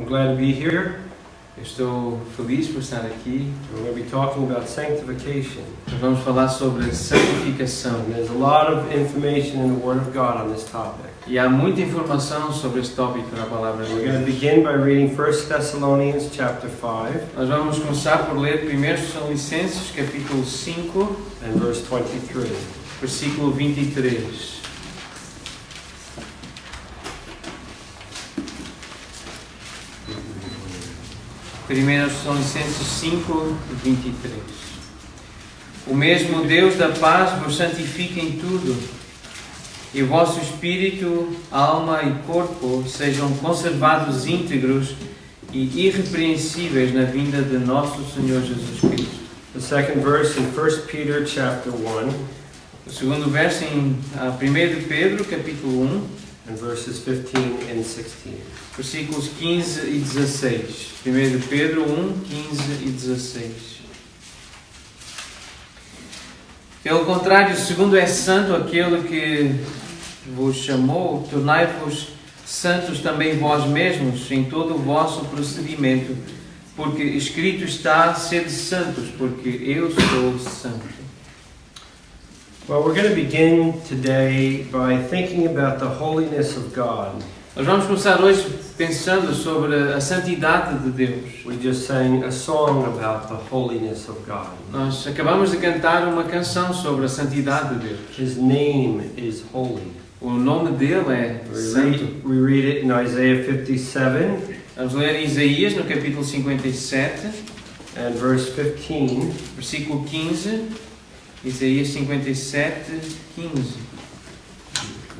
glad to be here. Eu estou feliz por estar aqui. We're going to be talking about sanctification. Nós vamos falar sobre santificação. And there's a lot of information in the Word of God on this topic. E há muita informação sobre este tópico na palavra de We're going to Deus. begin by reading 1 Thessalonians chapter 5 Nós vamos começar por ler 1 Tessalonicenses, capítulo 5, and verse 23. versículo 23. Primeiro Tessalonicenses 5, 23. O mesmo Deus da paz vos santifique em tudo, e o vosso espírito, alma e corpo sejam conservados íntegros e irrepreensíveis na vinda de nosso Senhor Jesus Cristo. The second verse in 1 Peter chapter 1 O segundo verso em 1 de Pedro, capítulo 1, and verses 15 and 16. versículos 15 e 16. 1 de Pedro 1, 15 e 16. Pelo contrário, segundo é santo aquele que vos chamou, tornai-vos santos também vós mesmos em todo o vosso procedimento, porque escrito está, sede santos, porque eu sou santo. Well, we're going to begin today by thinking about the holiness of God. Nós vamos começar hoje pensando sobre a santidade de Deus. We just sang a song about the holiness of God. Nós acabamos de cantar uma canção sobre a santidade de Deus. His name is holy. O nome dele é Santo. We read it in Isaiah 57 Vamos ler em Isaías, no capítulo 57, and verse 15. versículo 15. Isaías 57, 15.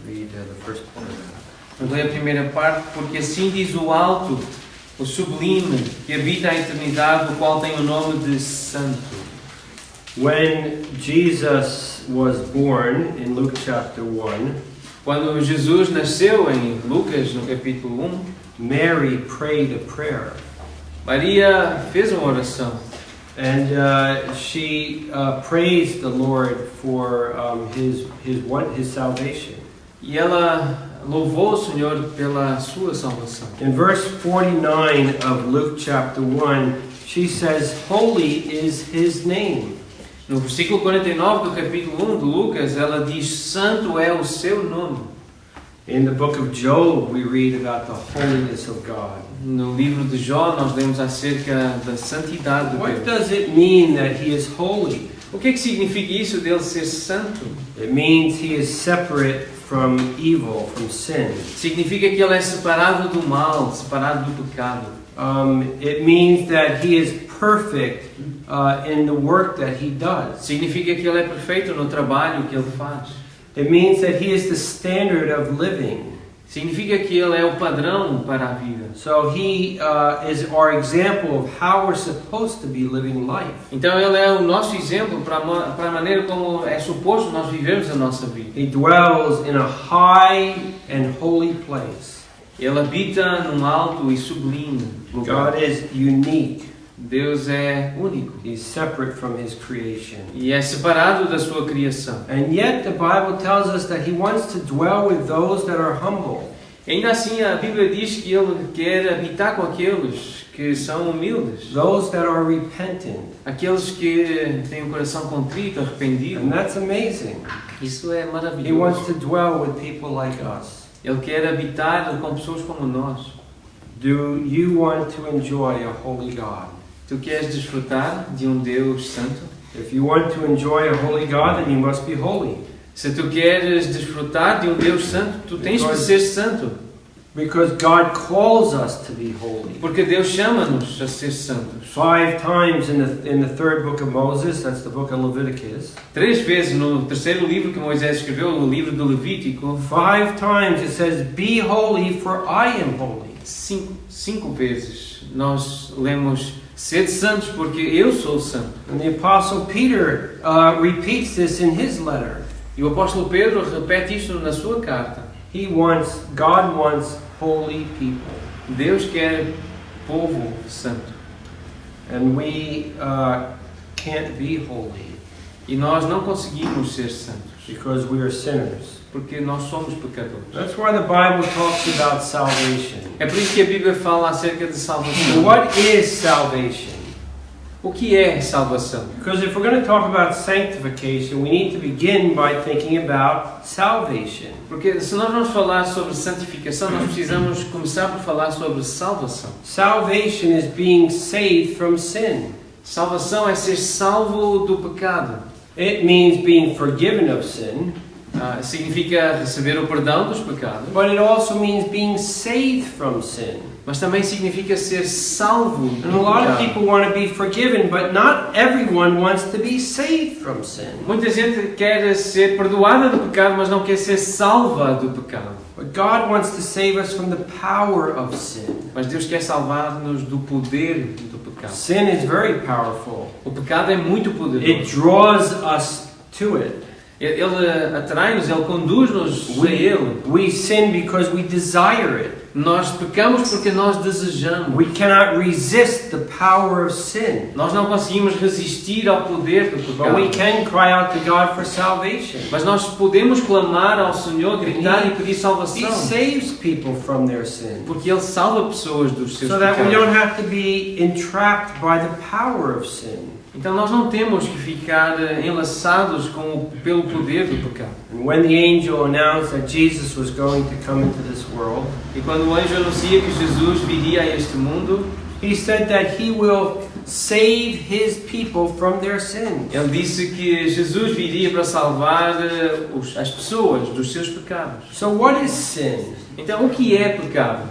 Read the first part of that. Vamos ler a primeira parte. Porque assim diz o alto, o sublime, que habita a eternidade, o qual tem o nome de Santo. When Jesus was born in Luke chapter 1, Quando Jesus nasceu em Lucas, no capítulo 1, Mary prayed a prayer. Maria fez uma oração. And she praised the Lord for his salvation. E ela louvou o Senhor pela sua salvação. In verse 49 of Luke chapter 1, she says, "Holy is his name." No versículo 49 do capítulo 1 de Lucas, ela diz: Santo é o seu nome. In the book of Job, we read about the holiness of God. No livro de Jó, nós lemos acerca da santidade de What Deus. does it mean that he is holy? O que é que significa isso dele ser santo? It means he is separate from evil, from sin. Significa que ele é separado do mal, separado do pecado. It means that he is perfect in the work that he does. Significa que ele é perfeito no trabalho que ele faz. It means that he is the standard of living. Significa que ele é o padrão para a vida. So he is our example of how we're supposed to be living life. Então ele é o nosso exemplo para a maneira como é suposto nós vivemos a nossa vida. He dwells in a high and holy place. Ele habita num alto e sublime lugar. God is unique. Deus é único He's separate from his creation. e é separado da sua criação. And yet the Bible tells us that he wants to dwell with those that are humble. E ainda assim a Bíblia diz que ele quer habitar com aqueles que são humildes, Those that are repentant. aqueles que têm o coração contrito, arrependido. And that's amazing. Isso é He wants maravilhoso. to dwell with people like us. Ele quer habitar com pessoas como nós. Do you want to enjoy a holy God? Tu queres desfrutar de Deus santo? If you want to enjoy a holy God, then you must be holy. Se tu queres desfrutar de Deus santo, tu tens que ser santo. Because God calls us to be holy. Porque Deus chama-nos a ser santos. 5 times in the third book of Moses, that's the book of Leviticus. 3 vezes no terceiro livro que Moisés escreveu, no livro do Levítico, 5 times it says, "Be holy, for I am holy." 5 vezes nós lemos: Sede santos, porque eu sou santo. And the Apostle Peter repeats this in his letter. E o apóstolo Pedro repete isto na sua carta. God wants holy people. Deus quer povo santo. And we can't be holy. E nós não conseguimos ser santos, because we are sinners. porque nós somos pecadores. That's why the Bible talks about salvation. É por isso que a Bíblia fala acerca de salvação. What is salvation? O que é salvação? Because if we're going to talk about sanctification, we need to begin by thinking about salvation. Porque se nós vamos falar sobre santificação, nós precisamos começar por falar sobre salvação. Salvation is being saved from sin. Salvação é ser salvo do pecado. It means being forgiven of sin, Significa receber o perdão dos pecados, but it also means being saved from sin. mas também significa ser salvo And a do lot of pecado. people want to be forgiven, but not everyone wants to be saved from sin. Muita gente quer ser perdoada do pecado, mas não quer ser salva do pecado. But God wants to save us from the power of sin. Mas Deus quer salvar-nos do poder do pecado. Sin is very powerful. O pecado é muito It poderoso. draws us to it. Ele atrai-nos, Ele conduz-nos a Ele. We sin because we desire it. Nós pecamos porque nós desejamos. We cannot resist the power of sin. Nós não conseguimos resistir ao poder do But we pecado. can cry out to God for salvation. Mas nós podemos clamar ao Senhor, gritar e pedir He salvação. saves people from their sin. Porque Ele salva pessoas dos seus So that we don't pecados. have to be entrapped by the power of sin. Então nós não temos que ficar enlaçados pelo poder do pecado. And when the angel announced that Jesus was going to come into this world, E quando o anjo anuncia que Jesus viria a este mundo, he said that he will save his people from their sins. ele disse que Jesus viria para salvar as pessoas dos seus pecados. So what is sin? Então o que é pecado?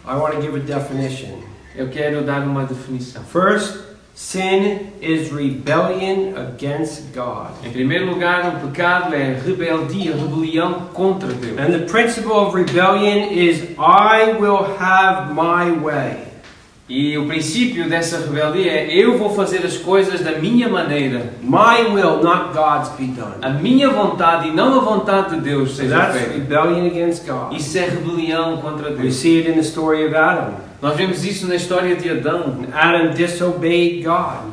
I want to give a definition. Eu quero dar uma definição. First, sin is rebellion against God. Em primeiro lugar, o pecado é rebeldia, rebelião contra Deus. And the principle of rebellion is I will have my way. E o princípio dessa rebeldia é eu vou fazer as coisas da minha maneira. My will, not God's, be done. A minha vontade e não a vontade de Deus So seja that's feita. rebellion against God. Isso é rebelião contra We Deus. see it in the story of Adam. Nós vemos isso na história de Adão. Adam disobeyed God.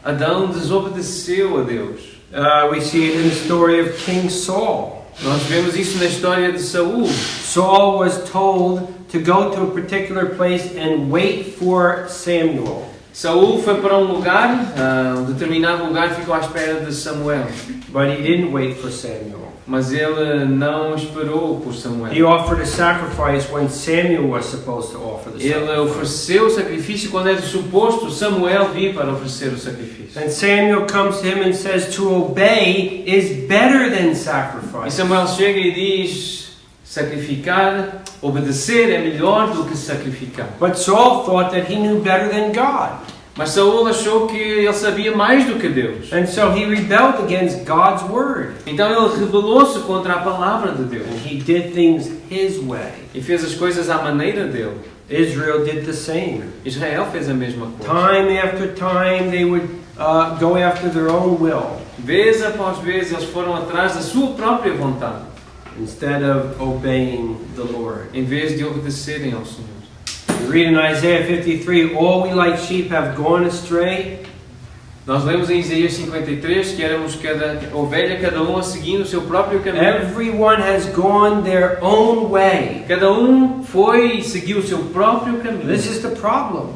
Adão desobedeceu a Deus. We see it in the story of King Saul. Nós vemos isso na história de Saul. Saul was told to go to a particular place and wait for Samuel. Saul foi para um lugar, um determinado lugar, ficou à espera de Samuel. But he didn't wait for Samuel. Mas ele não esperou por He Samuel. offered a sacrifice when Samuel was supposed to offer the Ele sacrifice. ofereceu o sacrifício quando era suposto Samuel vir para oferecer o sacrifício. And Samuel comes to him and says to obey is better than E sacrifice. Samuel chega e diz: sacrificar, obedecer é melhor do que sacrificar. But Saul thought that he knew better than God. Mas Saul achou que ele sabia mais do que Deus. And so he rebelled against God's word. Então ele rebelou-se contra a palavra de Deus And he did things his way. e fez as coisas à maneira dele. Israel did the same. Israel fez a mesma coisa. Time after time they would go after their own will Vez após vez eles foram atrás da sua própria vontade, instead of obeying the Lord. em vez de obedecerem ao Senhor. We read in Isaiah 53, all we like sheep have gone astray. Nós lemos em Isaías 53 que éramos cada ovelha, cada um a seguindo o seu próprio caminho. Everyone has gone their own way. Cada um foi e seguiu o seu próprio caminho. This is the problem.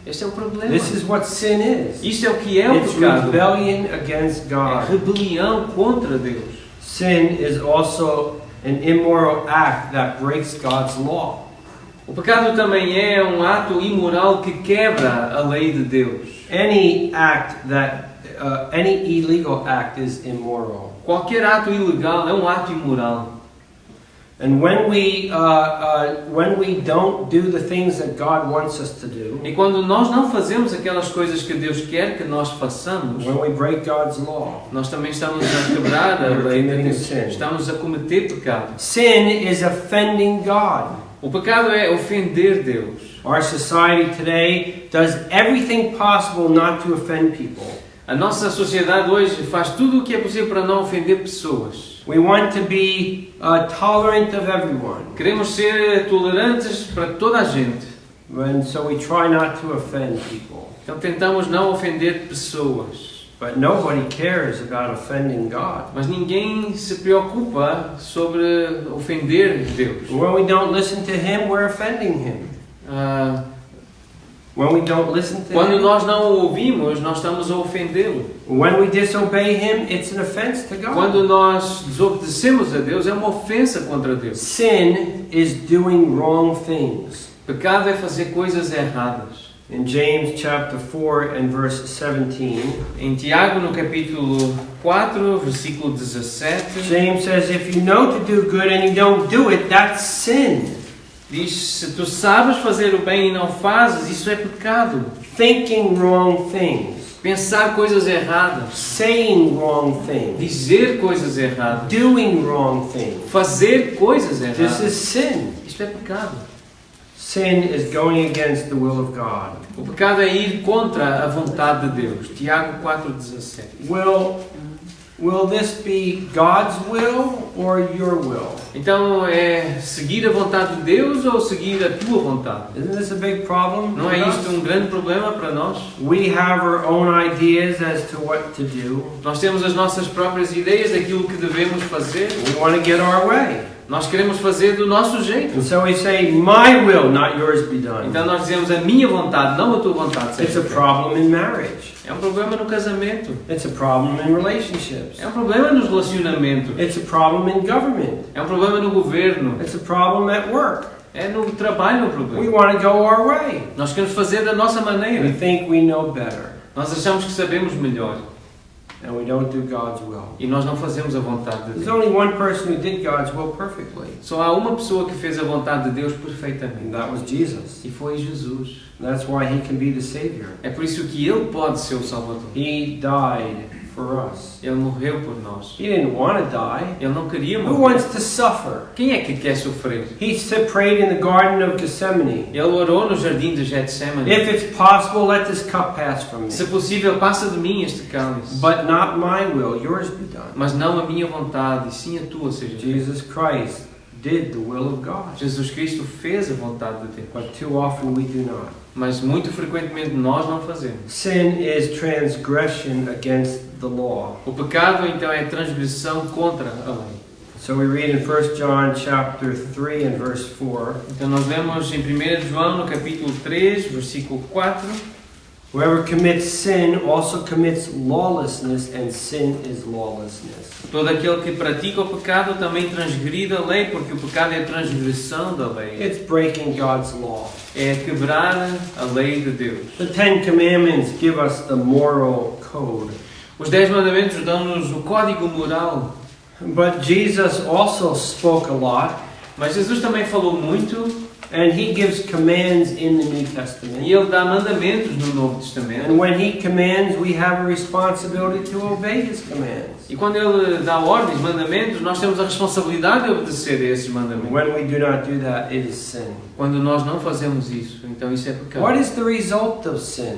Este é o problema. This is what sin is. Isto é o que é o It's pecado. rebellion against É God. rebelião contra Deus. Sin is also an immoral act that breaks God's law. O pecado também é um ato imoral que quebra a lei de Deus. Any illegal act is immoral. Qualquer ato ilegal é um ato imoral. And when we don't do the things that God wants us to do, E quando nós não fazemos aquelas coisas que Deus quer que nós façamos, when we break God's law, nós também estamos a quebrar a lei de Deus. Sin. Estamos a cometer pecado. sin is offending God. O pecado é ofender Deus. Our society today does everything possible not to offend people. A nossa sociedade hoje faz tudo o que é possível para não ofender pessoas. We want to be tolerant of everyone, Queremos ser tolerantes para toda a gente. and so we try not to offend people. Então tentamos não ofender pessoas. But nobody cares about offending God. Mas ninguém se preocupa sobre ofender Deus. When we don't listen to Him, we're offending Him. Ah, When we don't listen to quando Him, nós não o ouvimos, nós estamos a ofendê-lo. when we disobey Him, it's an offense to God. Quando nós desobedecemos a Deus, é uma ofensa contra Deus. Sin is doing wrong things. Pecado é fazer coisas erradas. In James chapter 4 and verse 17, Em Tiago, no capítulo 4, versículo 17, James says, if you know to do good and you don't do it, that's sin. diz: se tu sabes fazer o bem e não fazes, isso é pecado. Thinking wrong things, Pensar coisas erradas, saying wrong things, dizer coisas erradas, doing wrong things. fazer coisas This erradas, is sin. isto é pecado. Sin is going against the will of God. O pecado é ir contra a vontade de Deus. Tiago 4,17. Will this be God's will or your will? Então é seguir a vontade de Deus ou seguir a tua vontade? Isn't this a big problem? Não é for isto us? um grande problema para nós? We have our own ideas as to what to do. Nós temos as nossas próprias ideias daquilo que devemos fazer. We want to get our way. Nós queremos fazer do nosso jeito. And so we say, my will, not yours be done. Então nós dizemos: a minha vontade, não a tua vontade. It's seja a feita. problem in marriage. É um problema no casamento. It's a problem in relationships. É um problema nos relacionamentos. It's a problem in government. É um problema no governo. It's a problem at work. É no trabalho o We problema. want to go our way. Nós queremos fazer da nossa We maneira. think we know better. Nós achamos que sabemos melhor. And we don't do God's will. E nós não fazemos a vontade de There's Deus. only one person who did God's will perfectly. Só há uma pessoa que fez a vontade de Deus And perfeitamente. that was Jesus. E foi Jesus. And that's why He can be the Savior. É por isso que Ele pode ser o Salvador. He died for us. Ele morreu por nós. He didn't want to die. Ele não queria Who morrer. wants to suffer? Quem é que quer sofrer? He prayed in the Garden of Gethsemane. Ele orou no jardim de Getsemane. If it's possible, let this cup pass from me. Se possível, passa de mim este cálice. But not my will, yours be done. Mas não a minha vontade, e sim a tua seja feita. Jesus Christ did the will of God. Jesus Cristo fez a vontade de Deus. But too often we do not. Mas muito frequentemente nós não fazemos. Sin is transgression against the law. O pecado então é transgressão contra a lei. So we read in 1 John chapter 3 and verse 4, Então nós vemos em 1 João no capítulo 3, versículo 4. whoever commits sin also commits lawlessness, and sin is lawlessness. Todo aquele que pratica o pecado também transgride a lei, porque o pecado é a transgressão da lei. It's breaking God's law. É quebrar a lei de Deus. The Ten Commandments give us the moral code. Os 10 mandamentos dão-nos o código moral. But Jesus also spoke a lot, Mas Jesus também falou muito, and He gives commands in the New e Testament. Ele dá mandamentos no Novo Testamento. And when He commands, we have a responsibility to obey His commands. E quando Ele dá ordens, mandamentos, nós temos a responsabilidade de obedecer a esses mandamentos. When we do not do that, it is sin. Quando nós não fazemos isso, então isso é pecado. What is the result of sin?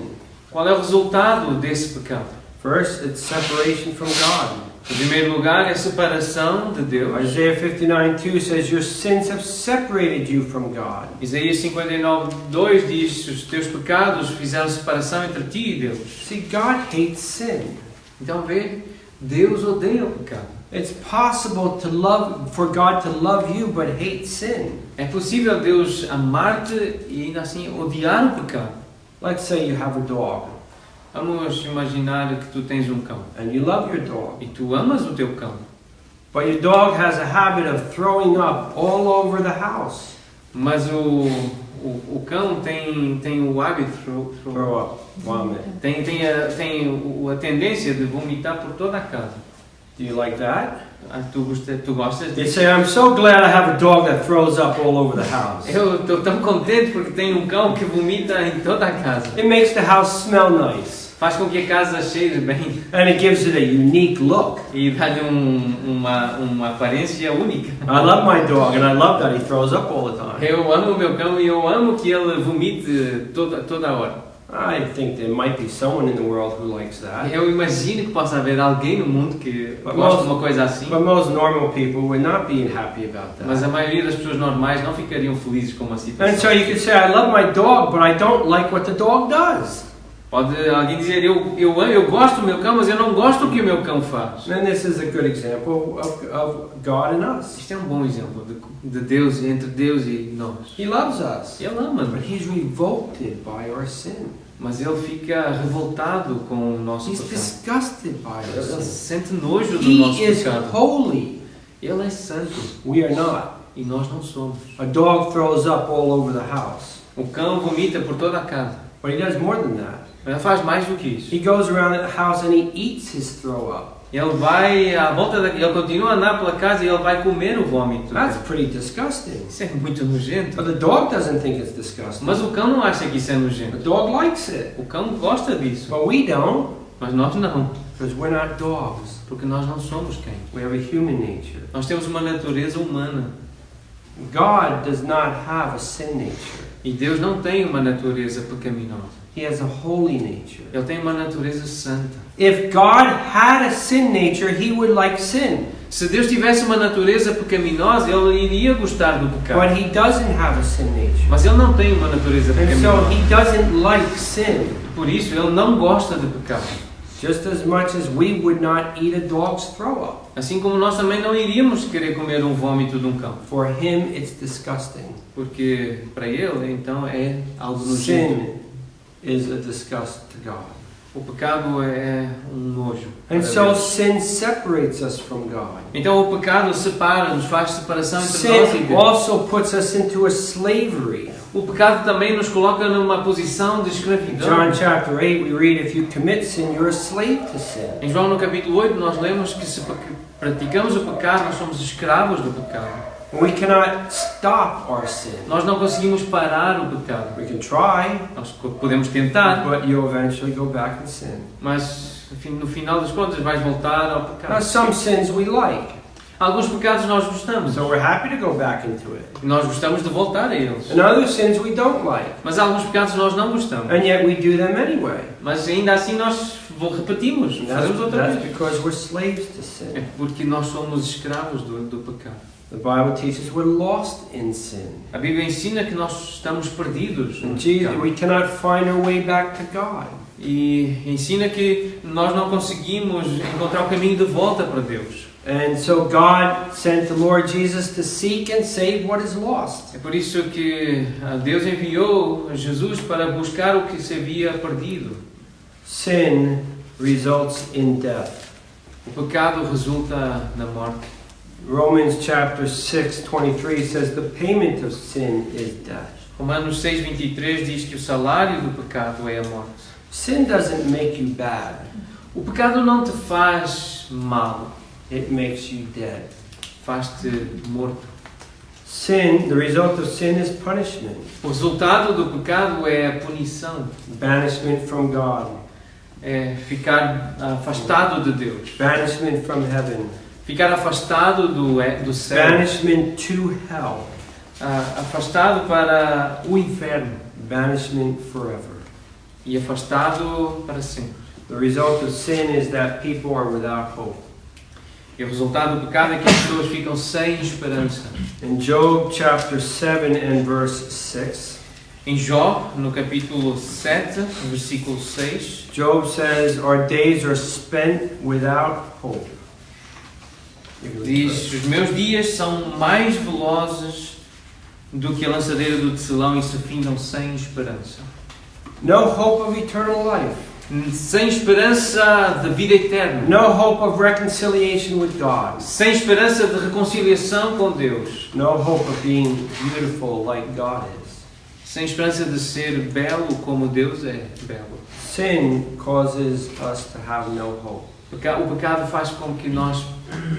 Qual é o resultado desse pecado? First, it's separation from God. Em primeiro lugar, é a separação de Deus. Isaiah 59:2 says, your sins have separated you from God. Isaías 59:2 diz: os teus pecados fizeram separação entre ti e Deus. See, God hates sin. Então vê, Deus odeia o pecado. It's possible for God to love you but hate sin. É possível Deus amar-te e ainda assim odiar o pecado. Let's say you have a dog Vamos imaginar que tu tens um cão and you love your dog, e tu amas o teu cão, but your dog has a habit of throwing up all over the house. mas o cão tem o hábito, Throw up, vomit. tem a tendência de vomitar por toda a casa. Do you like that? Tu gostas You disso? say, I'm so glad I have a dog that throws up all over the house. Eu estou tão contente porque tenho um cão que vomita em toda a casa. It makes the house smell nice. Faz com que a casa cheire bem And it gives it a unique look. e dá-lhe uma aparência única. I love my dog and I love that he throws up all the time. Eu amo o meu cão e eu amo que ele vomite toda a hora. I think there might be someone in the world who likes that. Eu imagino que possa haver alguém no mundo que But gosta de uma coisa assim, But most normal people would not be happy about mas that. a maioria das pessoas normais não ficariam felizes com uma And so situação. you could say, I love my dog, but I don't like what the dog does. Pode alguém dizer, eu gosto do meu cão, mas eu não gosto do que o meu cão faz. And this is a good example of God and us. Isto é um bom exemplo de Deus, entre Deus e nós. He loves us, Ele but ama-nos, He's revolted by our sin. mas Ele fica revoltado com o nosso He's pecado. disgusted by our Ele sin. sente nojo do nosso He is pecado. holy. Ele é santo We are not. e nós não somos. A dog throws up all over the house, O cão vomita por toda a casa. but he does more than that. Ele faz mais do que isso. He goes around the house and he eats his throw up. Ele vai à volta ele continua a andar pela casa e ele vai comer o vómito. That's pretty disgusting. Isso é muito nojento. But the dog doesn't think it's disgusting. Mas o cão não acha que isso é The nojento. dog likes it, O cão gosta disso. but we don't, Mas nós não. because we're not dogs. Porque nós não somos cães. We have a human nature. Nós temos uma natureza humana. God does not have a sin nature. E Deus não tem uma natureza pecaminosa. He has a holy nature. Ele tem uma natureza santa. If God had a sin nature, He would like sin. Se Deus tivesse uma natureza pecaminosa, Ele iria gostar do pecado. But He doesn't have a sin nature. Mas Ele não tem uma natureza And so pecaminosa. He doesn't like sin. Por isso, Ele não gosta de pecado. Just as much as we would not eat a dog's throw up. Assim como nós também não iríamos querer comer um vômito de um cão. For Him, it's disgusting. Porque para Ele, então, é algo nojento. Sin is a disgust to God. O pecado é um nojo. para And so Deus. sin separates us from God. Então o pecado separa-nos, faz separação entre nós e Sin Deus. also puts us into a slavery. O pecado também nos coloca numa posição de In escravidão. John chapter 8, we read, if you commit sin, you're a slave to sin. Em João no capítulo 8 nós lemos que se praticamos o pecado, nós somos escravos do pecado. We cannot stop our sin. Nós não conseguimos parar o pecado. We can try, Nós podemos tentar, but you'll eventually go back and sin. mas enfim, no final das contas vais voltar ao Now, pecado. some sins we like, Alguns pecados nós gostamos. so we're happy to go back into it. Nós gostamos de voltar a eles. And other sins we don't like, Mas alguns pecados nós não gostamos. and yet we do them anyway. Mas ainda assim nós repetimos, And fazemos outra that's vez. because we're slaves to É sin. porque nós somos escravos do pecado. The Bible teaches we're lost in sin. A Bíblia ensina que nós estamos perdidos no And Jesus, pecado. we cannot find our way back to God. E ensina que nós não conseguimos encontrar o caminho de volta para Deus. And so God sent the Lord Jesus to seek and save what is lost. É por isso que Deus enviou Jesus para buscar o que se havia perdido. Sin results in death. O pecado resulta na morte. Romans chapter 6:23 says the payment of sin is death. Romanos 6:23 diz que o salário do pecado é a morte. Sin doesn't make you bad. O pecado não te faz mal, It makes you dead. faz-te morto. Sin, the result of sin is punishment, O resultado do pecado é a punição, banishment from God, é ficar afastado de Deus, banishment from heaven, ficar afastado do céu, banishment to hell, afastado para o inferno banishment forever. e afastado para sempre. The result of sin is that people are without hope. E o resultado do pecado é que as pessoas ficam sem esperança. In Job chapter 7 and verse 6, Em Jó, no capítulo 7, versículo 6, Job says, our days are spent without hope. diz: os meus dias são mais velozes do que a lançadeira do tecelão e se findam sem esperança. No hope of eternal life. Sem esperança de vida eterna. No hope of reconciliation with God. Sem esperança de reconciliação com Deus. No hope of being beautiful like God is. Sem esperança de ser belo como Deus é belo. Sin causes us to have no hope. O pecado faz com que nós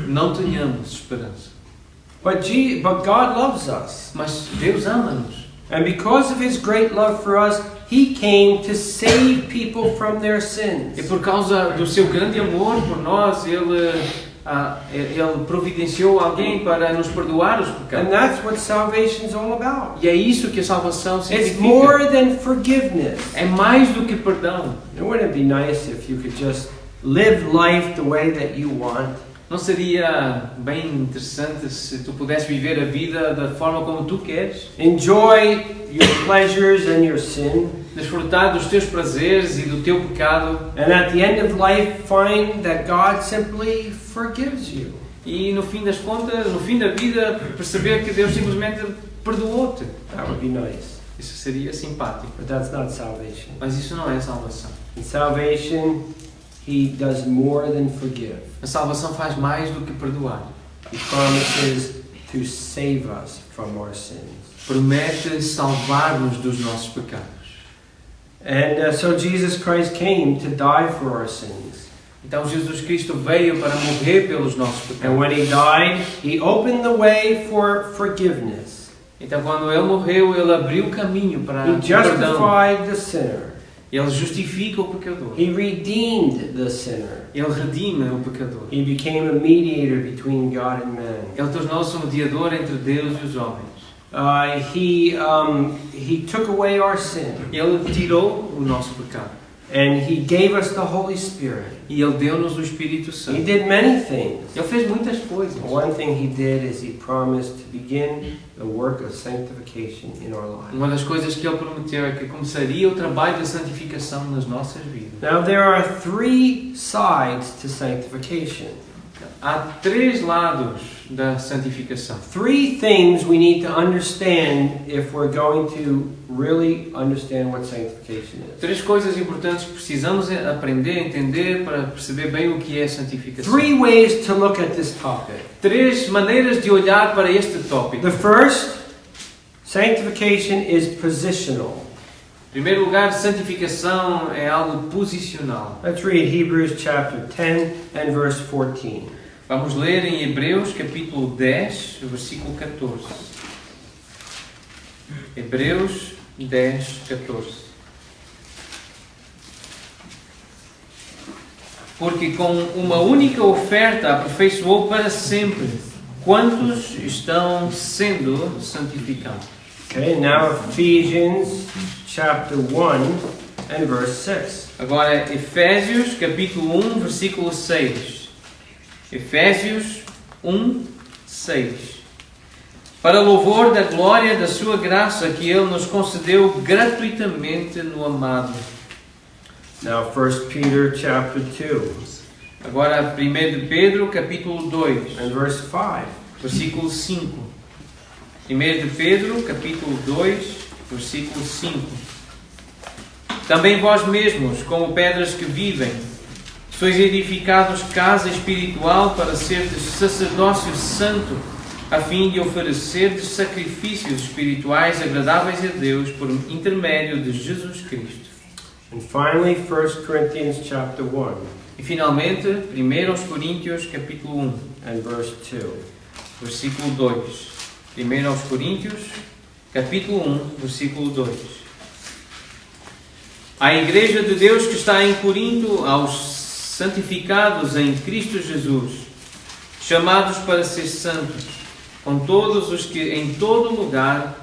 não tenhamos esperança. But God loves us. Mas Deus ama-nos. And because of His great love for us, He came to save people from their sins. E por causa do seu grande amor por nós, Ele providenciou alguém para nos perdoar os And pecados. that's what salvation is all about. E é isso que a salvação It's significa. more than forgiveness. É mais do que perdão. Wouldn't it be nice if you could just live life the way that you want? Não seria bem interessante se tu pudesses viver a vida da forma como tu queres? Enjoy your pleasures and your sin. desfrutar dos teus prazeres e do teu pecado. And at the end of life, find that God simply forgives you. E no fim das contas, no fim da vida, perceber que Deus simplesmente perdoou-te. That would be nice. Isso seria simpático. But that's not salvation. Mas isso não é salvação. In salvation, He does more than forgive. A salvação faz mais do que perdoar. He promises to save us from our sins. Promete salvar-nos dos nossos pecados. And so Jesus Christ came to die for our sins. Então Jesus Cristo veio para morrer pelos nossos pecados. And when He died, He opened the way for forgiveness. Então quando Ele morreu, Ele abriu o caminho para He o perdão. justified the sinner. Ele justifica o pecador. He redeemed the sinner. Ele redime o pecador. He became a mediator between God and man. Ele tornou-se um mediador entre Deus e os homens. He took away our sin. Ele tirou o nosso pecado. And He gave us the Holy Spirit. E Ele deu-nos o Espírito He Santo. did many things. Ele fez muitas coisas. One thing He did is He promised to begin the work of sanctification in our lives. Uma das coisas que Ele prometeu é que começaria o trabalho da santificação nas nossas vidas. Now there are three sides to sanctification. Há três lados da santificação. Three things we need to understand if we're going to really understand what sanctification is. Três coisas importantes que precisamos aprender, entender para perceber bem o que é santificação. Three ways to look at this topic. Três maneiras de olhar para este tópico. The first, sanctification is positional. Em primeiro lugar, santificação é algo posicional. Let's read Hebrews chapter 10 and verse 14. Vamos ler em Hebreus capítulo 10, versículo 14. Hebreus 10, 14. Porque com uma única oferta aperfeiçoou para sempre quantos estão sendo santificados. Okay, now Ephesians chapter 1 and verse 6. Agora, Efésios capítulo 1, versículo 6. Efésios 1, 6. Para louvor da glória da sua graça que Ele nos concedeu gratuitamente no amado. Now 1 Peter chapter 2 Agora, 1 de Pedro capítulo 2, and verse 5. versículo 5. 1 de Pedro capítulo 2, versículo 5. Também vós mesmos, como pedras que vivem, sois edificados casa espiritual para serdes sacerdócio santo, a fim de oferecerdes sacrifícios espirituais agradáveis a Deus por intermédio de Jesus Cristo. And finally 1 Corinthians chapter 1 E finalmente, 1 Coríntios capítulo 1, and verse 2. versículo 2. 1 Coríntios capítulo 1, versículo 2. A igreja de Deus que está em Corinto, aos santificados em Cristo Jesus, chamados para ser santos, com todos os que em todo lugar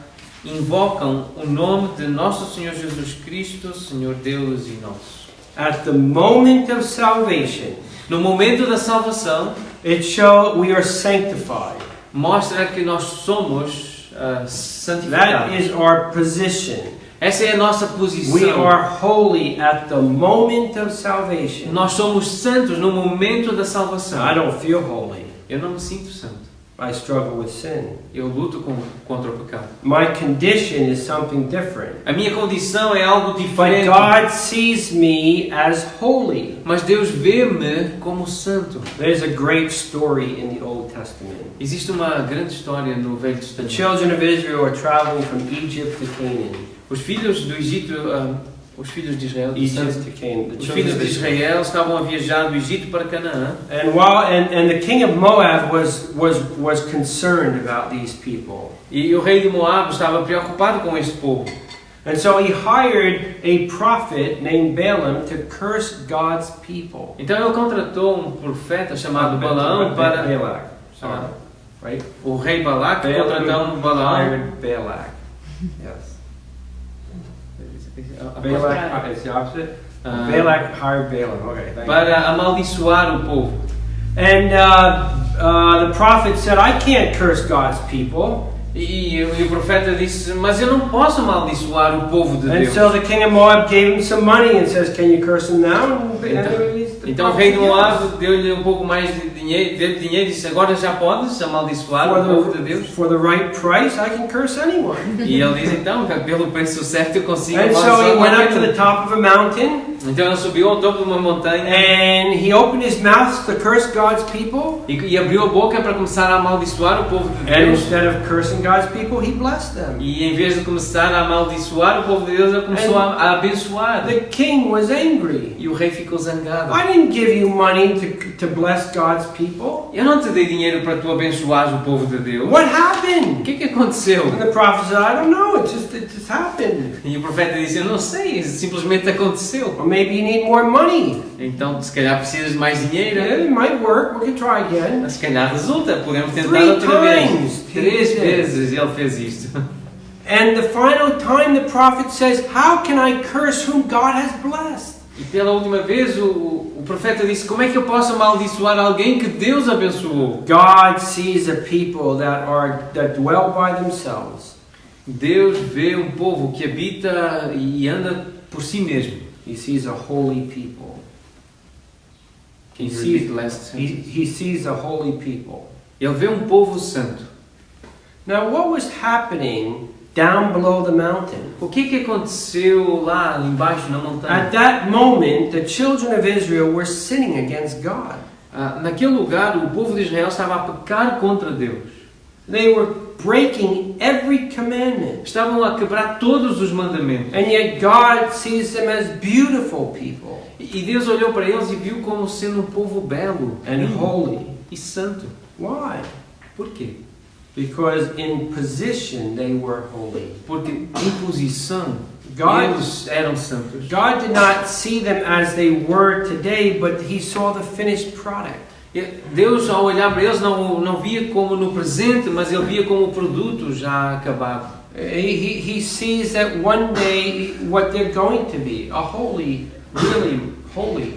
invocam o nome de nosso Senhor Jesus Cristo, Senhor Deus e nosso. At the moment of salvation, No momento da salvação, it shows we are sanctified. mostra que nós somos That santificados. is our position. Essa é a nossa We posição. are holy at the moment of salvation. Nós somos santos no momento da salvação. I don't feel holy. Eu não me sinto santo. I struggle with sin. Eu luto contra o pecado. My condition is something different. A minha condição é algo But diferente. God sees me as holy. Mas Deus vê-me como santo. There's a great story in the Old Testament. Existe uma grande história no Velho The Testamento. children of Israel are traveling from Egypt to Canaan. Os filhos do Egito, os filhos de Israel, Egypt to Canaan. The os children filhos of de Israel. Israel estavam a viajar do Egito para Canaã. And the king of Moab was concerned about these people. E o rei de Moab estava preocupado com este povo. And so he hired a prophet named Balaam to curse God's people. Então ele contratou um profeta chamado Balaão para Balak. Sorry. Right? o rei Balac contratou um Balaão. hired Balak. Yes. Balak is the opposite. Balak hired Balaam. Okay. Thank you. Para amaldiçoar o povo. And the prophet said, I can't curse God's people. E o profeta disse, mas eu não posso amaldiçoar o povo de And Deus. so the king of Moab gave him some money and says, "Can you curse him now?" Então o rei de Moab deu-lhe um pouco mais de dinheiro, e disse, agora já podes amaldiçoar o povo de Deus? For the right price, I can curse anyone. E ele diz, então, pelo preço certo eu consigo And so amaldiçoar he went up to qualquer the um. top of a mountain Então ele subiu ao topo de uma montanha and he opened his mouth to curse God's people. e abriu a boca para começar a amaldiçoar o povo de And Deus. instead of cursing God's people, he blessed them. E em vez de começar a amaldiçoar o povo de Deus, ele começou a abençoar. The king was angry. E o rei ficou zangado. I didn't give you money to bless God's people. Eu não te dei dinheiro para tu abençoares o povo de Deus. What O happened? que aconteceu? And the prophet said, I don't know, it just happened. E o profeta disse, eu não sei, simplesmente aconteceu. Or maybe you need more money. Então, se calhar precisas de mais dinheiro. Yeah, it might work, we can try again. Mas se calhar resulta, podemos tentar 3 outra vez. times. 3 vezes ele fez isto. And the final time the prophet says, how can I curse whom God has blessed? E pela última vez o profeta disse, como é que eu posso amaldiçoar alguém que Deus abençoou? God sees a people that dwell by themselves. Deus vê um povo que habita e anda por si mesmo. He sees a holy people. He Sees a holy people. Ele vê um povo santo. Now what was happening down below the mountain? O que aconteceu lá embaixo na montanha? At that moment, the children of Israel were sinning against God. Naquele lugar, o povo de Israel estava a pecar contra Deus. They were breaking every commandment. Estavam a quebrar todos os mandamentos. And yet God sees them as beautiful people E Deus olhou para eles e viu como sendo um povo belo and holy. e santo. Why? Por quê? Because in position they were holy. Porque em posição God- eles eram santos. God did not see them as they were today, but He saw the finished product. Deus, ao olhar para eles, não via como no presente, mas Ele via como o produto já acabado. He sees that one day what they're going to be, a holy, really holy.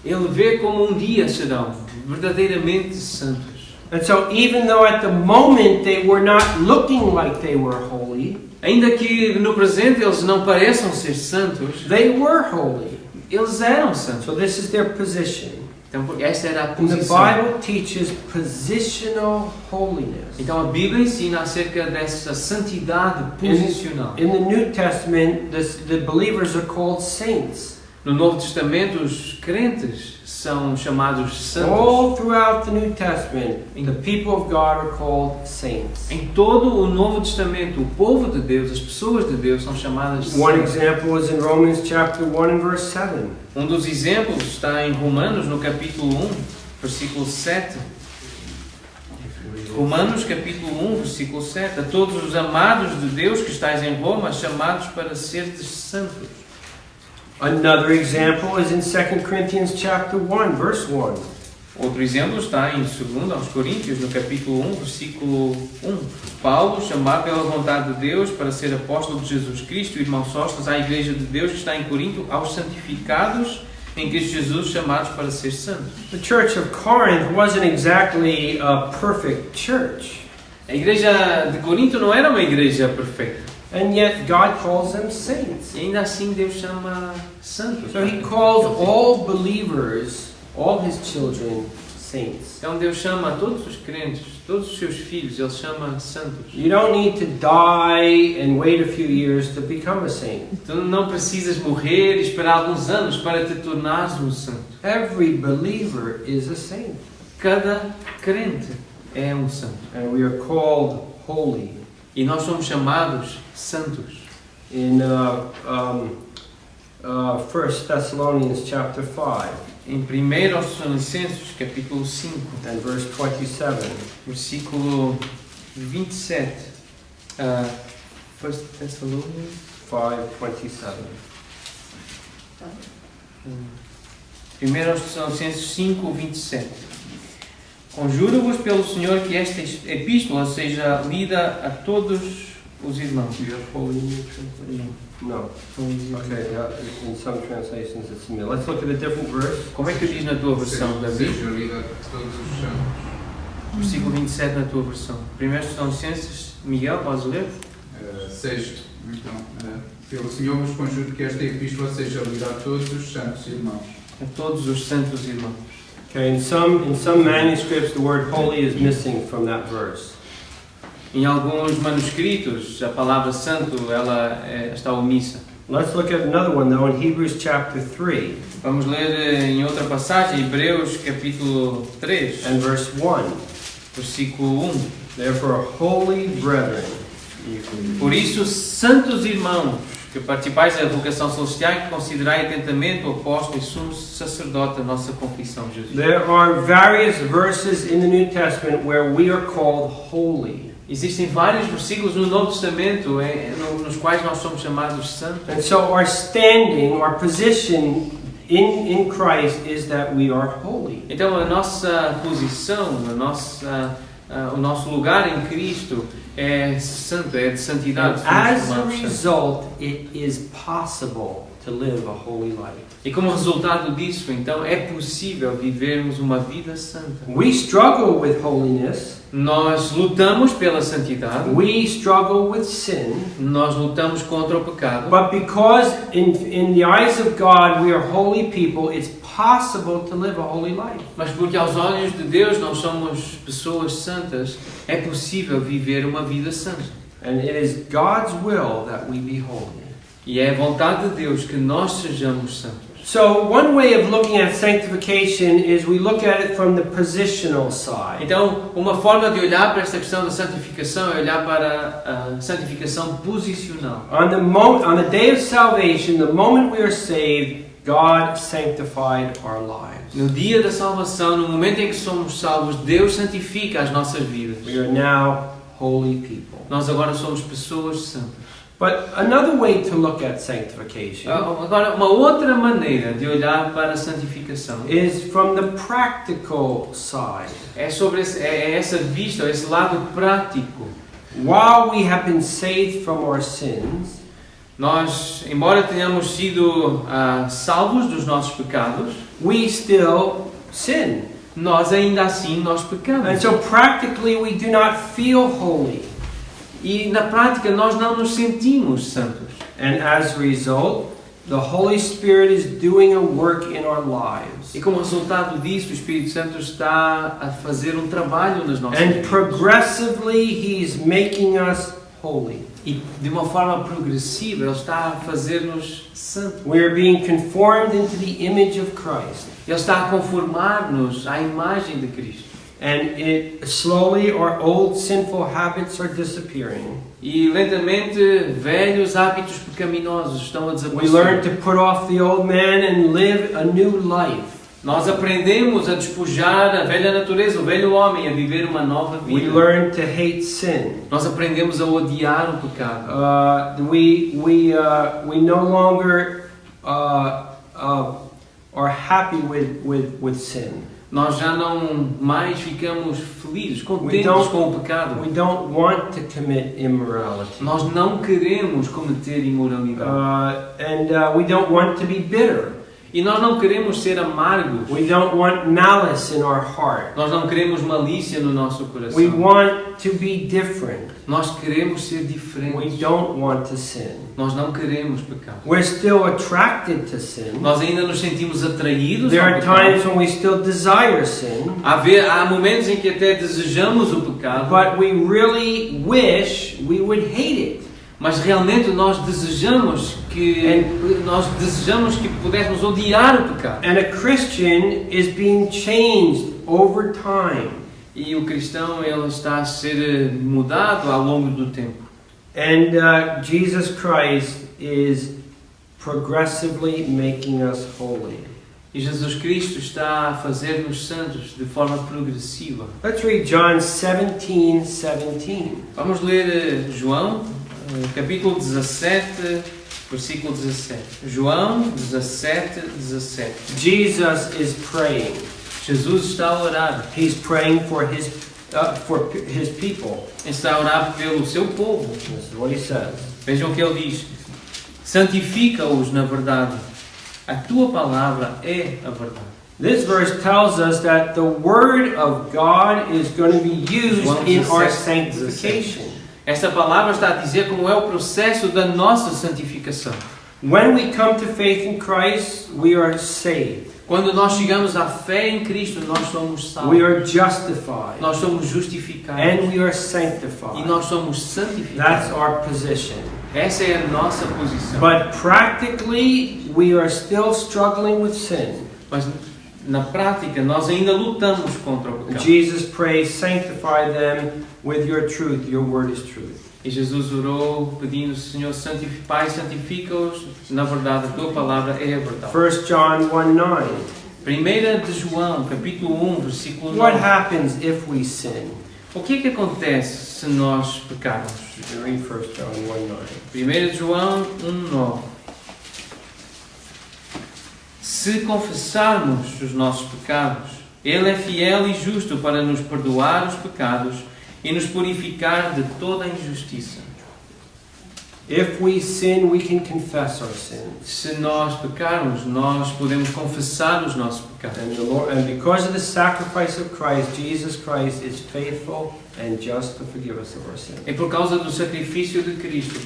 Ele vê como um dia serão verdadeiramente santos. And so even though at the moment they were not looking like they were holy, Ainda que no presente eles não pareçam ser santos, they were holy. eles eram santos. So this is their position. Então, essa era a And the posição. Bible teaches positional holiness. Então a Bíblia ensina acerca dessa santidade posicional. In the New Testament, the believers are called saints. No Novo Testamento, os crentes são chamados santos. All throughout the New Testament, the people of God are called saints. Em todo o Novo Testamento, o povo de Deus, as pessoas de Deus são chamadas One santos. example is in Romans chapter 1 and verse 7. Um dos exemplos está em Romanos, no capítulo 1, versículo 7. Romanos, capítulo 1, versículo 7. A todos os amados de Deus que estáis em Roma, chamados para seres santos. Another example is in 2 Corinthians chapter 1, verse 1. Outro exemplo está em 2 aos Coríntios, no capítulo 1, versículo 1. Paulo, chamado pela vontade de Deus para ser apóstolo de Jesus Cristo, irmão Sóstenes, à igreja de Deus que está em Corinto, aos santificados em Cristo Jesus, chamados para ser santos. The church of Corinth wasn't exactly a perfect church. A igreja de Corinto não era uma igreja perfeita. And yet God calls them saints. E ainda assim Deus chama santos. So He calls all believers, all His children, saints. Então Deus chama todos os crentes, todos os seus filhos, Ele chama santos. You don't need to die and wait a few years to become a saint. Tu não precisas morrer e esperar alguns anos para te tornares um santo. Every believer is a saint. Cada crente é um santo. And we are called holy. E nós somos chamados santos. In 1 Thessalonians chapter 5 Em 1 aos Tessalonicenses, capítulo 5, and verse 27. versículo 27. 1 Thessalonians 5:27. 1 aos Tessalonicenses 5, 27. Conjuro-vos pelo Senhor que esta epístola seja lida a todos os irmãos. Do you have holy in your translation? No. Okay, in some translations it's in the middle. Let's look at a different verse. Como é que diz na tua versão, David? Seja lida a todos os santos. versículo 27 na tua versão. 1 Tessalonicenses, Miguel, podes ler? 6. Então, pelo Senhor vos conjuro que esta epístola seja lida a todos os santos irmãos. A todos os santos irmãos. Okay, in some manuscripts, the word holy is missing from that verse. Em alguns manuscritos, a palavra santo está omissa. Let's look at another one, though, in Hebrews chapter 3 Vamos ler em outra passagem, Hebreus capítulo 3, and verse 1. versículo 1. Therefore, holy brethren, Por isso, santos irmãos, que participais da vocação celestial, que considerai atentamente o apóstolo e sumo sacerdote da nossa confissão, Jesus. there are various verses in the New Testament where we are called holy. Existem vários versículos no Novo Testamento nos quais nós somos chamados santos. And so our standing, our position in Christ is that we are holy. Então a nossa posição, o nosso lugar em Cristo é santo, é de santidade. And somos as a chamados santos. result, it is possible to live a holy life. E como resultado disso, então, é possível vivermos uma vida santa. We struggle with holiness. Nós lutamos pela santidade, We struggle with sin. nós lutamos contra o pecado, But because in the eyes of God we are holy people, it's possible to live a holy life. mas porque aos olhos de Deus nós somos pessoas santas, é possível viver uma vida santa. And it is God's will that we be holy. E é a vontade de Deus que nós sejamos santos. So one way of looking at sanctification is we look at it from the positional side. Então, uma forma de olhar para esta questão da santificação é olhar para a santificação posicional. On the day of salvation, the moment we are saved, God sanctified our lives. No dia da salvação, no momento em que somos salvos, Deus santifica as nossas vidas. We are now holy people. Nós agora somos pessoas santas. But another way to look at sanctification Agora, uma outra maneira de olhar para a santificação is from the practical side. é sobre essa vista, esse lado prático. While we have been saved from our sins, Nós, embora tenhamos sido salvos dos nossos pecados, we still sin. nós ainda assim nós And pecamos. so practically we do not feel holy. E na prática nós não nos sentimos santos. And as a result, the Holy Spirit is doing a work in our lives. E como resultado disso, o Espírito Santo está a fazer um trabalho nas nossas And vidas. progressively he is making us holy. E de uma forma progressiva, Ele está a fazer-nos santos. We are being conformed into the image of Christ. Ele está a conformar-nos à imagem de Cristo. And slowly our old sinful habits are disappearing. E lentamente, velhos hábitos pecaminosos estão a We desaparecer. learn to put off the old man and live a new life. Nós aprendemos a despojar a velha natureza, o velho homem, a viver uma nova We vida. learn to hate sin. Nós aprendemos a odiar o pecado. We no longer are happy with sin. Nós já não mais ficamos felizes, We contentes don't- com o pecado. We don't want to commit immorality. Nós não queremos cometer imoralidade. We don't want to be bitter. E nós não queremos ser amargos. We don't want malice in our heart. Nós não queremos malícia no nosso coração. We want to be different. Nós queremos ser We diferentes. don't want to sin. Nós não queremos pecar. We're still attracted to sin. Nós ainda nos sentimos atraídos There ao are pecado. times when we still desire sin, Há momentos em que até desejamos o pecado, but we really wish we would hate it. mas realmente nós desejamos que pudéssemos odiar o pecado. And a Christian is being changed over time. E o cristão ele está a ser mudado ao longo do tempo. And Jesus Christ is progressively making us holy. E Jesus Cristo está a fazer-nos santos de forma progressiva. Let's read John 17:17. Vamos ler João, capítulo 17, versículo 17. João 17, 17. Jesus is praying. Jesus está a orar. He's praying for his people. Está a orar pelo seu povo. This is what he says. Vejam o que ele diz. Santifica-os na verdade. A tua palavra é a verdade. This verse tells us that the Word of God is going to be used João in our 17. sanctification. Esta palavra está a dizer como é o processo da nossa santificação. When we come to faith in Christ, we are saved. Quando nós chegamos à fé em Cristo, nós somos salvos. We are justified. Nós somos justificados. And we are E sanctified. nós somos santificados. That's our position. Essa é a nossa posição. But practically, we are still struggling with sin. Mas na prática, nós ainda lutamos contra o pecado. Jesus prays, sanctify them with your truth. Your word is truth. E Jesus orou pedindo, Senhor, Pai, santifica-os. Na verdade, a tua palavra é a verdade. 1 John 1:9. 1 de João, capítulo 1, versículo 9. What happens if we sin? O que é que acontece se nós pecarmos? You can read 1 John 1:9. 1 de João 1:9. Se confessarmos os nossos pecados, Ele é fiel e justo para nos perdoar os pecados e nos purificar de toda a injustiça. If we sin, we can confess our sins. Se nós pecarmos, nós podemos confessar os nossos pecados. And because of the sacrifice of Christ, Jesus Christ is faithful and just to forgive us of our sins. É por causa do sacrifício de Cristo,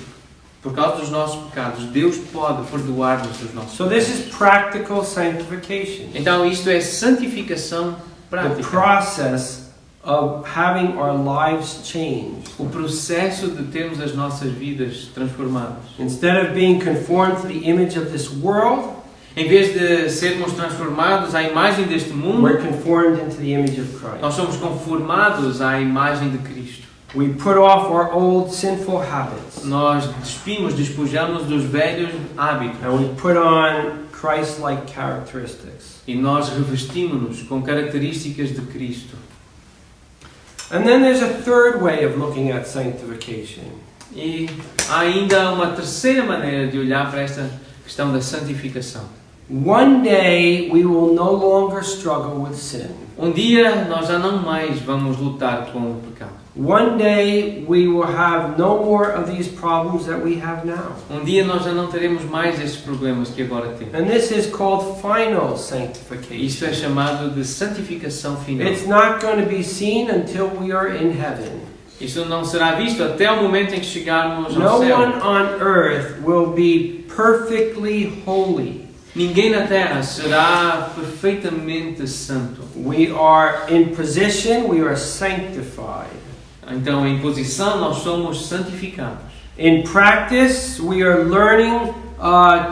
por causa dos nossos pecados, Deus pode perdoar-nos os nossos So pecados. this is practical sanctification. Então isto é santificação The prática. process of having our lives changed. O processo de termos as nossas vidas transformadas. Instead of being conformed to the image of this world, Em vez de sermos transformados à imagem deste mundo, we're conformed into the image of nós Christ. somos conformados à imagem de Cristo. We put off our old sinful habits Nós despojamos dos velhos hábitos and we put on Christ-like characteristics. e nós revestimos-nos com características de Cristo. And then there's a third way of looking at sanctification. E há ainda uma terceira maneira de olhar para esta questão da santificação. One day we will no longer struggle with sin. Um dia nós já não mais vamos lutar com o pecado. One day we will have no more of these problems that we have now. Um dia nós já não teremos mais estes problemas que agora temos. And this is called final Isto sanctification. é chamado de santificação final. It's not going to be seen until we are in heaven. Isto não será visto até o momento em que chegarmos No ao céu. one on earth will be perfectly holy. Ninguém na terra será perfeitamente santo. We are in position, we are sanctified. Então, em posição, nós somos santificados. In practice, we are learning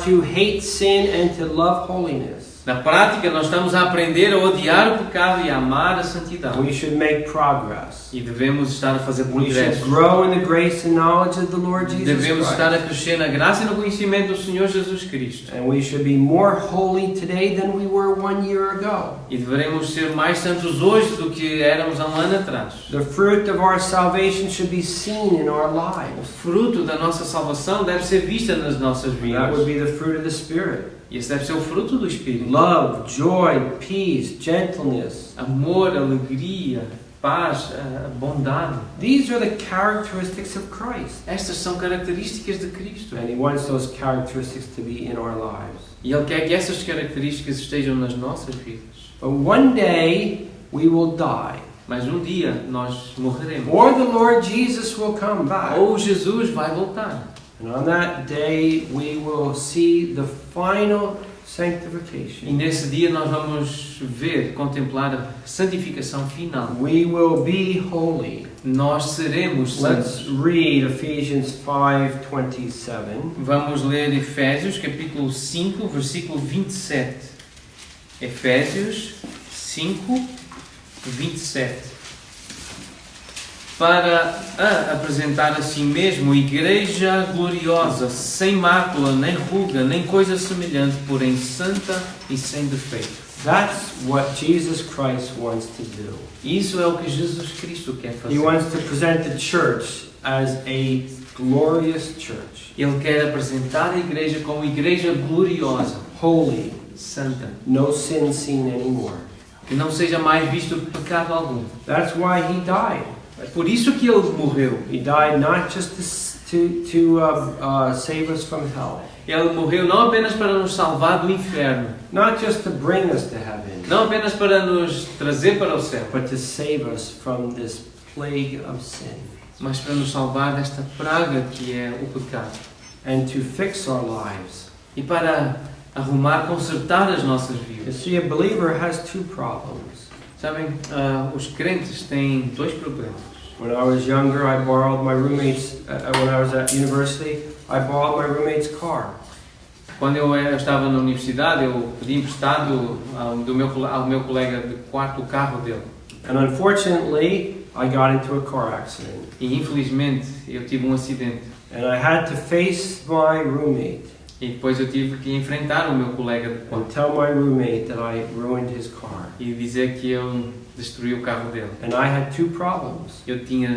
to hate sin and to love holiness. Na prática, nós estamos a aprender a odiar o pecado e a amar a santidade. We should make progress. E devemos estar a fazer We should progresso. grow in the grace and knowledge of the Lord Jesus Devemos estar Christ. a crescer na graça e no conhecimento do Senhor Jesus Cristo. And we should be more holy today than we were 1 year ago. E devemos ser mais santos hoje do que éramos há um ano atrás. The fruit of our salvation should be seen in our O lives. fruto da nossa salvação deve ser vista nas nossas That would vidas. be the fruit of the Spirit. E esse deve ser o fruto do Espírito. Love, joy, peace, gentleness. Amor, alegria, paz, bondade. These are the characteristics of Christ. Estas são características de Cristo. And He wants those characteristics to be in our lives. E Ele quer que essas características estejam nas nossas vidas. But one day we will die. Mas um dia nós morreremos. Or the Lord Jesus will come back. Ou Jesus vai voltar. And on that day we will see the final E sanctification. nesse dia nós vamos ver, contemplar a santificação final. We will be holy. Nós seremos Let's santos. read Ephesians 5:27. Vamos ler Efésios capítulo 5, versículo 27. Efésios 5, 27. Para apresentar a si mesmo igreja gloriosa, sem mácula, nem ruga, nem coisa semelhante, porém santa e sem defeito. That's what Jesus Christ wants to do. Isso é o que Jesus Cristo quer He fazer. wants to present the church as a glorious church, Ele quer apresentar a igreja como igreja gloriosa, holy, santa, no sin seen anymore. que não seja mais visto pecado algum. That's why He died. É por isso que ele morreu. He died not just to save us from hell, Ele morreu não apenas para nos salvar do inferno, not just to bring us to heaven, não apenas para nos trazer para o céu, but to save us from this plague of sin mas para nos salvar desta praga que é o pecado. and to fix our lives. E para arrumar, consertar as nossas You vidas. see, a believer has two problems. Sabem, os crentes têm dois problemas. When I was younger, I borrowed my roommate's, when I was at university, I borrowed my roommate's car. Quando eu estava na universidade, eu pedi emprestado ao meu colega de quarto o carro dele. And unfortunately, I got into a car accident. E infelizmente eu tive um acidente. And I had to face my roommate E depois eu tive que enfrentar o meu colega de and quarto tell my roommate that I ruined his car. e dizer que eu destruí o carro dele. And I had two problems. Eu tinha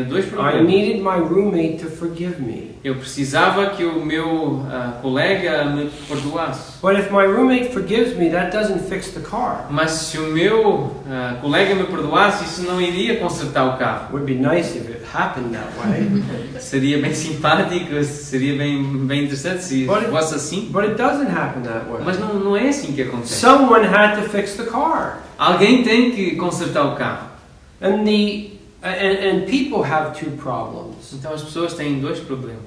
dois I problemas. needed my roommate to forgive me. Eu precisava que o meu colega me perdoasse. But if my roommate forgives me, that doesn't fix the car. Mas se o meu colega me perdoasse, isso não iria consertar o carro. It would be nice if it happened that way. Seria bem simpático, seria bem interessante se fosse assim. But it doesn't happen that way. Mas não é assim que acontece. Someone had to fix the car. Alguém tem que consertar o carro. And people have two problems. Então as pessoas têm dois problemas.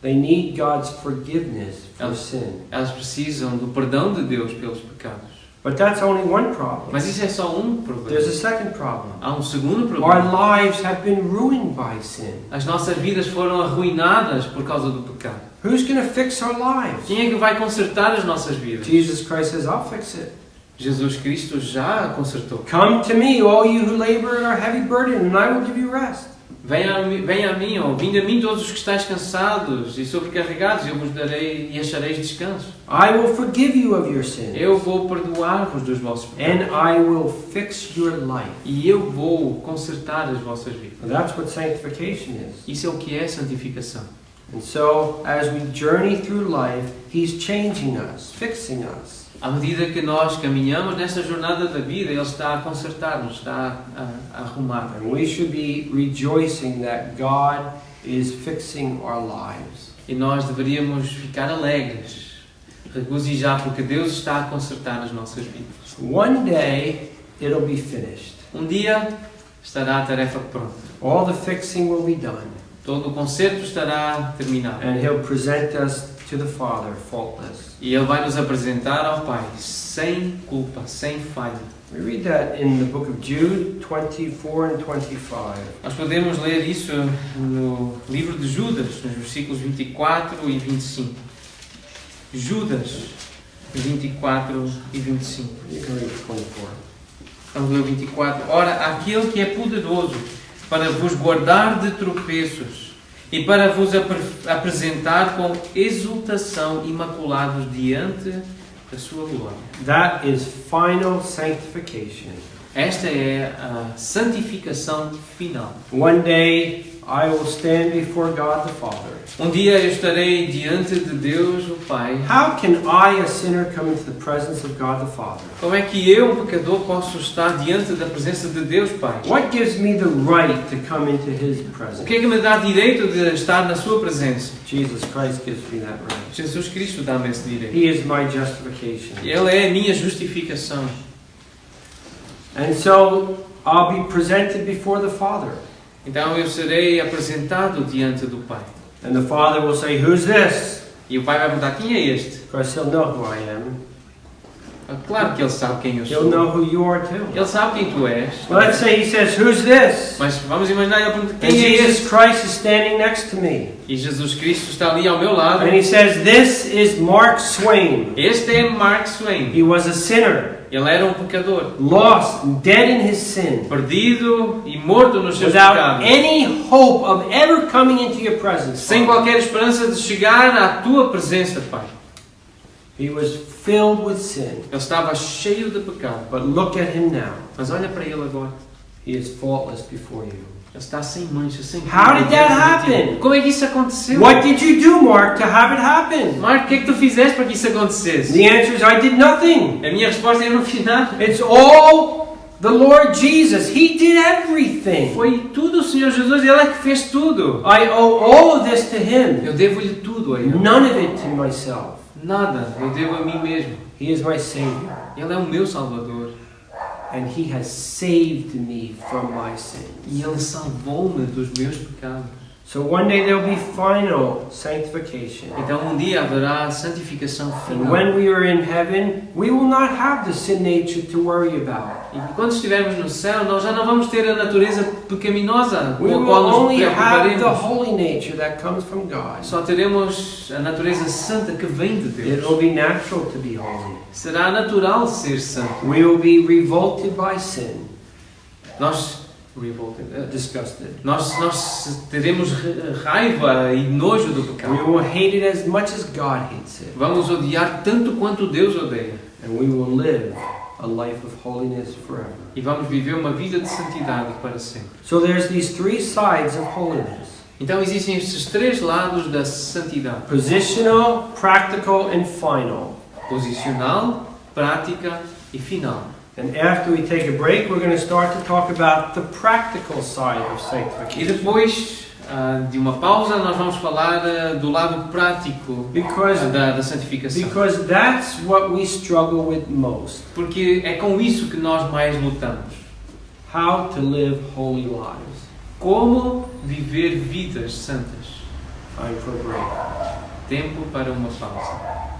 They need God's forgiveness for Elas- sin. Elas precisam do perdão de Deus pelos pecados. But that's only one problem. Mas isso é só um problema. There's a second problem. Há um segundo Our problema. lives have been ruined by sin. As nossas vidas foram arruinadas por causa do pecado. Who's going to fix our lives? Quem é que vai consertar as nossas vidas? Jesus Christ says, I'll fix it. Jesus Cristo já a consertou. Come to me, all you who labor and are heavy burdened, and I will give you rest. Venha a mim, ó, vinde a mim todos os que estáis cansados e sobrecarregados, eu vos darei e achareis descanso. I will forgive you of your sins. Eu vou perdoar-vos dos vossos pecados. And I will fix your life. E eu vou consertar as vossas vidas. And that's what sanctification is. Isso é o que é santificação. And so, as we journey through life, He's changing us, fixing us. À medida que nós caminhamos nessa jornada da vida, Ele está a consertar-nos, está a arrumar. And we should be rejoicing that God is fixing our lives. E nós deveríamos ficar alegres, regozijar, porque Deus está a consertar as nossas vidas. One day, it'll be finished. Um dia estará a tarefa pronta. All the fixing will be done. Todo o conserto estará terminado. And He'll present us to the Father faultless. E Ele vai nos apresentar ao Pai, sem culpa, sem falha. We read that in the book of Jude 24 and 25. Nós podemos ler isso no livro de Judas, nos versículos 24 e 25. Judas 24 e 25. You can read 24. Vamos ler o 24. Ora, aquele que é poderoso para vos guardar de tropeços e para vos apresentar com exultação imaculados diante da sua glória. That is final sanctification. Esta é a santificação final. One day I will stand before God the Father. Um dia eu estarei diante de Deus, o Pai. How can I, a sinner, come into the presence of God the Father? Como é que eu, um pecador, posso estar diante da presença de Deus, Pai? What gives me the right to come into His O presence? que é que me dá direito de estar na sua presença? Jesus Christ gives me that right. Jesus Cristo dá-me esse direito. He is my justification. Ele é a minha justificação. And so I'll be presented before the Father. Então eu serei apresentado diante do Pai. And the Father will say, "Who's this?" E o Pai vai perguntar: quem é este? Of course, He'll know who I am. Claro que Ele sabe quem eu He'll sou. know who you are too. Ele sabe quem tu és. Well, let's say He says, "Who's this?" Mas vamos imaginar Ele pergunta: And quem é Jesus este? Christ is standing next to me. E Jesus Cristo está ali ao meu lado. And He says, "This is Mark Swain. Este é Mark Swain. He was a sinner, Ele era um pecador. lost, dead in his sin, Perdido e morto nos seus without pecados. any hope of ever coming into your presence. Sem Father. qualquer esperança de chegar à tua presença, Pai. He was filled with sin. Ele estava cheio de pecado. But look at Him now. Mas olha para ele agora. He is faultless before you. Ele está sem mancha, sem How did that happen? Como é que isso aconteceu? What did you do, Mark, to have it happen? Marco, o que é que tu fizeste para que isso acontecesse? The answer is, I did nothing. A minha resposta é: eu não fiz nada. It's all the Lord Jesus. He did everything. Foi tudo o Senhor Jesus, Ele é que fez tudo. I owe all of this to Him. Eu devo-lhe tudo a Ele. None of it to myself. Nada, eu devo a mim mesmo. He is my Savior. Ele é o meu Salvador. And He has saved me from my sins. E Ele salvou-me dos meus pecados. So one day there will be final sanctification. Então um dia haverá santificação And final. when we are in heaven, we will not have the sin nature to worry about. E quando estivermos no céu, nós já não vamos ter a natureza pecaminosa com We a will qual nos only have the preocuparemos. holy nature that comes from God. Só teremos a natureza santa que vem de It will Deus. be natural to be holy. Será natural ser santo. We will be revolted by sin, Nós disgusted. Nós teremos raiva e nojo do We pecado. will hate it as much as God hates it. Vamos odiar tanto quanto Deus odeia. And we will live a life of holiness forever. E vamos viver uma vida de santidade para sempre. So there's these three sides of holiness: Então existem estes três lados da santidade: positional, practical, and final. posicional, prática e final. And after we take a break, we're going to start to talk about the practical side of E sanctification. depois de uma pausa, nós vamos falar do lado prático da santificação. Because that's what we struggle with most. Porque é com isso que nós mais lutamos. How to live holy lives. Como viver vidas santas. Time for a break. Tempo para uma pausa.